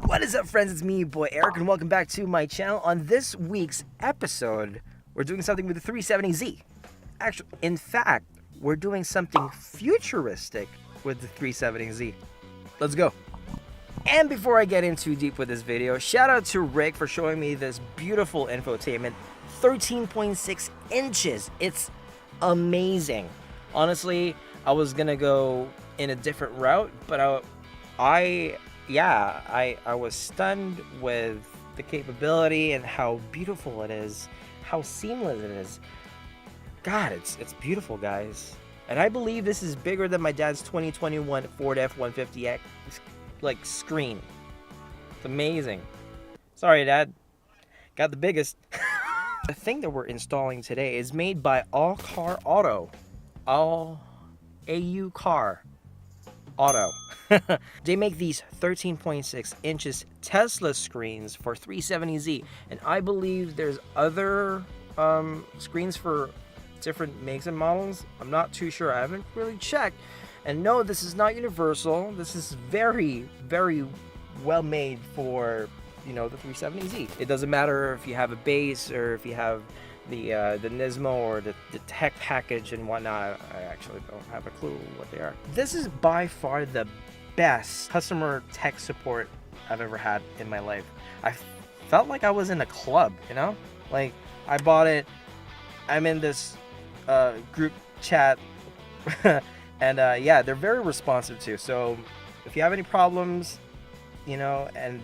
What is up, friends? It's me, your boy Eric, and welcome back to my channel. On this week's episode, we're doing something with the 370Z. Actually, in fact, we're doing something futuristic with the 370Z. Let's go. And before I get in too deep with this video, shout out to Rick for showing me this beautiful infotainment. 13.6 inches. It's amazing. Honestly, I was gonna go in a different route, but I was stunned with the capability and how beautiful it is, how seamless it is. God, it's beautiful, guys. And I believe this is bigger than my dad's 2021 Ford F-150X like screen. It's amazing. Sorry, Dad. Got the biggest. The thing that we're installing today is made by AuCar Auto. AuCar Auto. They make these 13.6 inches Tesla screens for 370Z, and I believe there's other screens for different makes and models. I'm not too sure. I haven't really checked. And no, this is not universal. This is very, very well made for, you know, the 370Z. It doesn't matter if you have a base or if you have the Nismo or the tech package and whatnot. I actually don't have a clue what they are. This is by far the best customer tech support I've ever had in my life. I felt like I was in a club, you know? Like, I bought it, I'm in this group chat, and yeah, they're very responsive too. So if you have any problems, you know, and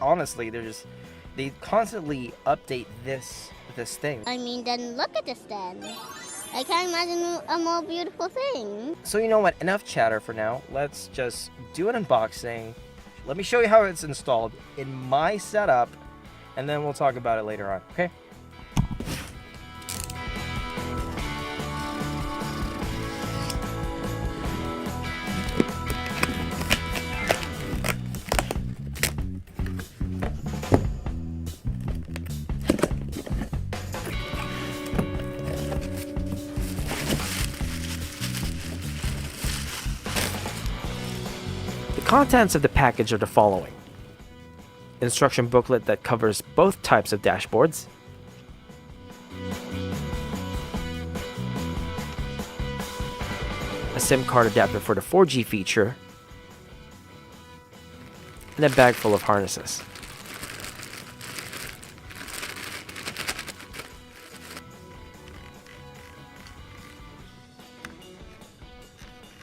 honestly, they constantly update this thing. I mean, then look at this then. I can't imagine a more beautiful thing. So you know what, enough chatter for now. Let's just do an unboxing. Let me show you how it's installed in my setup, and then we'll talk about it later on, okay? The contents of the package are the following: instruction booklet that covers both types of dashboards, a SIM card adapter for the 4G feature, and a bag full of harnesses.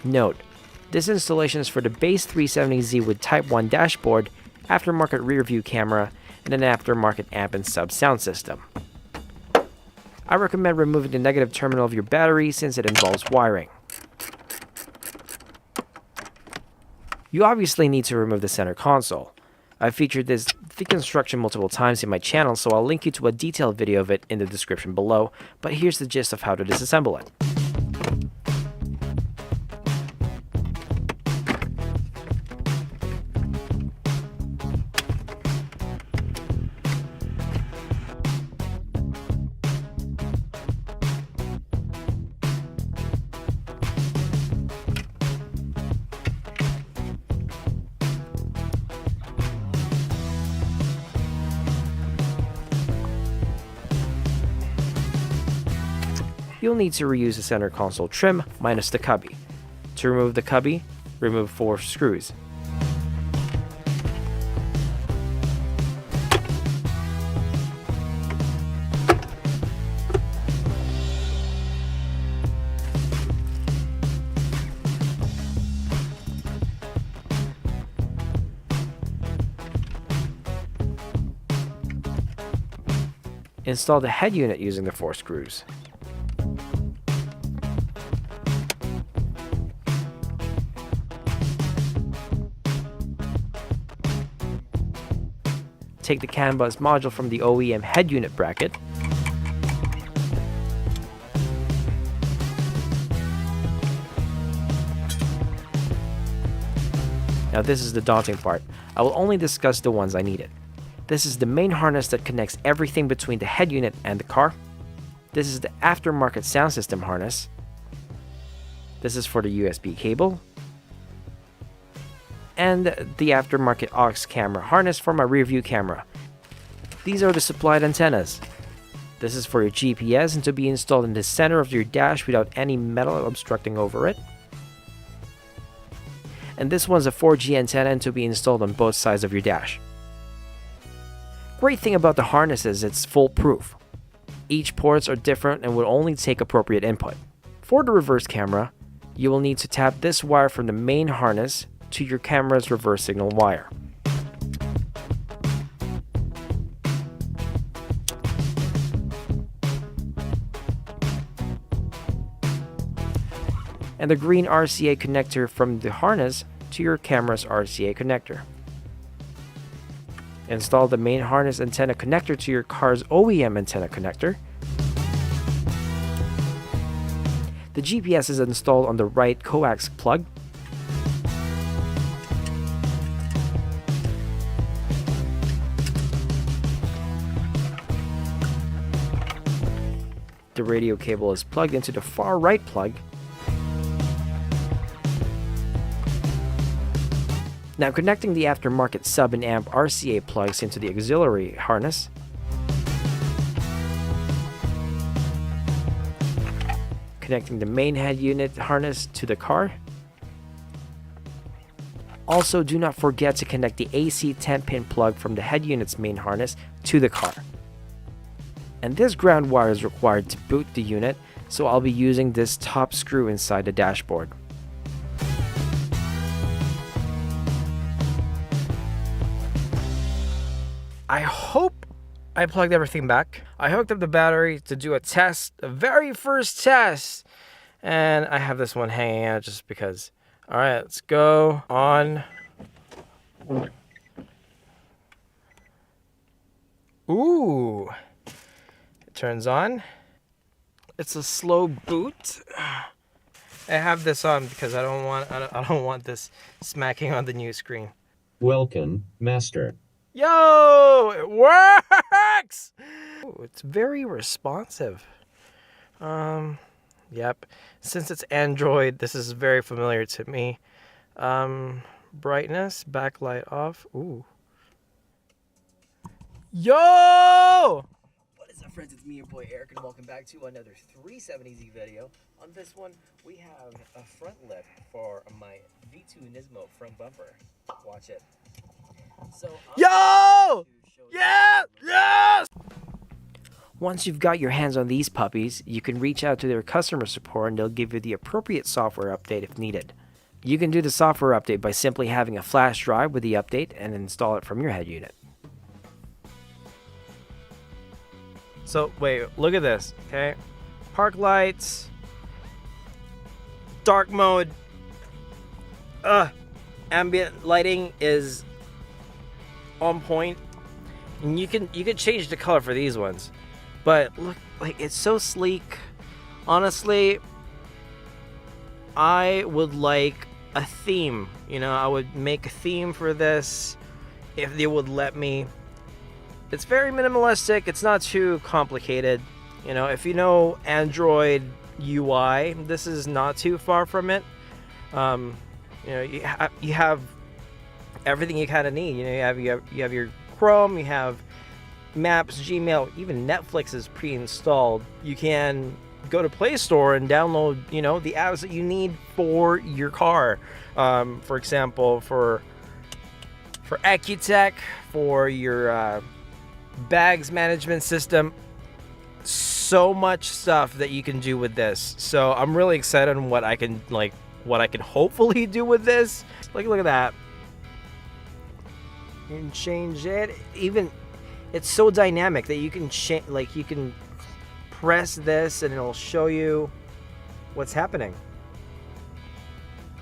Note: this installation is for the base 370Z with Type 1 dashboard, aftermarket rear view camera, and an aftermarket amp and sub sound system. I recommend removing the negative terminal of your battery since it involves wiring. You obviously need to remove the center console. I've featured this deconstruction multiple times in my channel, so I'll link you to a detailed video of it in the description below, but here's the gist of how to disassemble it. You'll need to reuse the center console trim minus the cubby. To remove the cubby, remove 4 screws. Install the head unit using the 4 screws. Take the CAN bus module from the OEM head unit bracket. Now this is the daunting part. I will only discuss the ones I needed. This is the main harness that connects everything between the head unit and the car. This is the aftermarket sound system harness. This is for the USB cable. and the aftermarket aux camera harness for my rear view camera. These are the supplied antennas. This is for your GPS and to be installed in the center of your dash without any metal obstructing over it. And this one's a 4G antenna and to be installed on both sides of your dash. Great thing about the harness is it's foolproof. Each ports are different and will only take appropriate input. For the reverse camera, you will need to tap this wire from the main harness to your camera's reverse signal wire. And the green RCA connector from the harness to your camera's RCA connector. Install the main harness antenna connector to your car's OEM antenna connector. The GPS is installed on the right coax plug. The radio cable is plugged into the far right plug. Now connecting the aftermarket sub and amp RCA plugs into the auxiliary harness. Connecting the main head unit harness to the car. Also, do not forget to connect the AC 10-pin plug from the head unit's main harness to the car. And this ground wire is required to boot the unit, so I'll be using this top screw inside the dashboard. I hope I plugged everything back. I hooked up the battery to do a test, the very first test. And I have this one hanging out just because. All right, let's go on. Ooh, it turns on. It's a slow boot. I have this on because I don't want this smacking on the new screen. Welcome, Master. Yo, it works! Ooh, it's very responsive. Yep. Since it's Android, this is very familiar to me. Brightness, backlight off. Ooh. Yo! What is up, friends? It's me, your boy Eric, and welcome back to another 370Z video. On this one, we have a front lip for my V2 Nismo front bumper. Watch it. So, yo! Yeah! Yes! Once you've got your hands on these puppies, you can reach out to their customer support and they'll give you the appropriate software update if needed. You can do the software update by simply having a flash drive with the update and install it from your head unit. So, wait, look at this, okay? Park lights, dark mode, ambient lighting is on point, and you can change the color for these ones, but look, like, it's so sleek. Honestly, I would like a theme. You know, I would make a theme for this if they would let me. It's very minimalistic. It's not too complicated. You know, if you know Android UI, this is not too far from it. You know, you have everything you kind of need. You know, you have your Chrome, you have Maps, Gmail, even Netflix is pre-installed. You can go to Play Store and download, you know, the apps that you need for your car. For example, for Accutech, for your bags management system. So much stuff that you can do with this. So I'm really excited on what I can hopefully do with this. Look at that. You can change it. Even it's so dynamic that you can change, like, you can press this and it'll show you what's happening.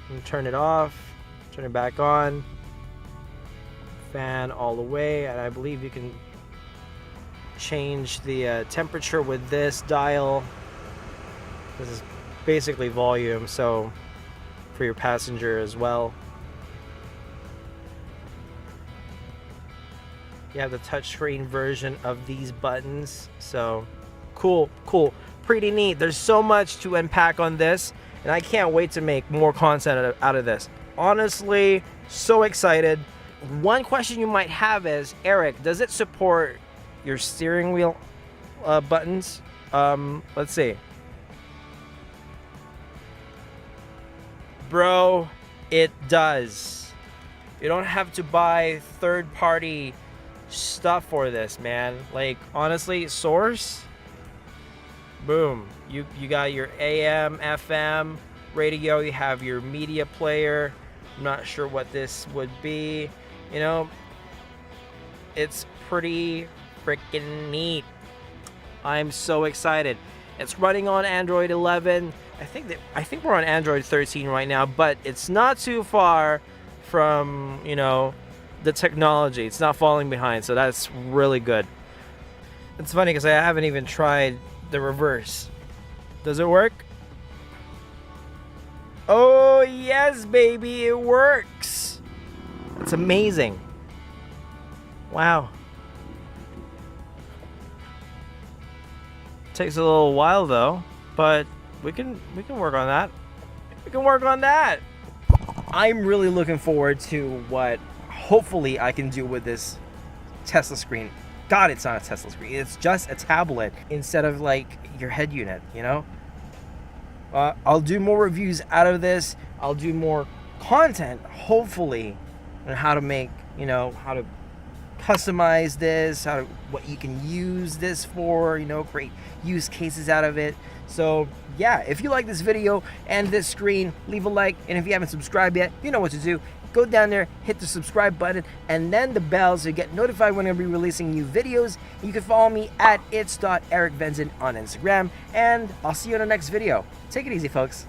You can turn it off, turn it back on, fan all the way, and I believe you can change the temperature with this dial. This is basically volume, so for your passenger as well. You have the touchscreen version of these buttons, so cool, pretty neat. There's so much to unpack on this, and I can't wait to make more content out of this. Honestly, So excited. One question you might have is, Eric, does it support your steering wheel buttons? Let's see. Bro, it does. You don't have to buy third-party stuff for this, man. Like, honestly, Source, boom. You got your AM, FM radio, you have your media player. I'm not sure what this would be. You know, it's pretty freaking neat. I'm so excited. It's running on Android 11. I think we're on Android 13 right now, but it's not too far from, you know, the technology. It's not falling behind, so that's really good. It's funny because I haven't even tried the reverse. Does it work? Oh yes, baby, it works. It's amazing. Wow. Takes a little while though, but we can work on that. We can work on that. I'm really looking forward to what hopefully I can do with this Tesla screen. God, it's not a Tesla screen. It's just a tablet instead of like your head unit, you know? I'll do more reviews out of this. I'll do more content, hopefully, on how to make, you know, how to customize this, what you can use this for, you know, create use cases out of it. So yeah, if you like this video and this screen, leave a like, and if you haven't subscribed yet, you know what to do. Go down there, hit the subscribe button, and then the bell so you get notified when I'll be releasing new videos. You can follow me at its.ericvenzen on Instagram, and I'll see you in the next video. Take it easy, folks.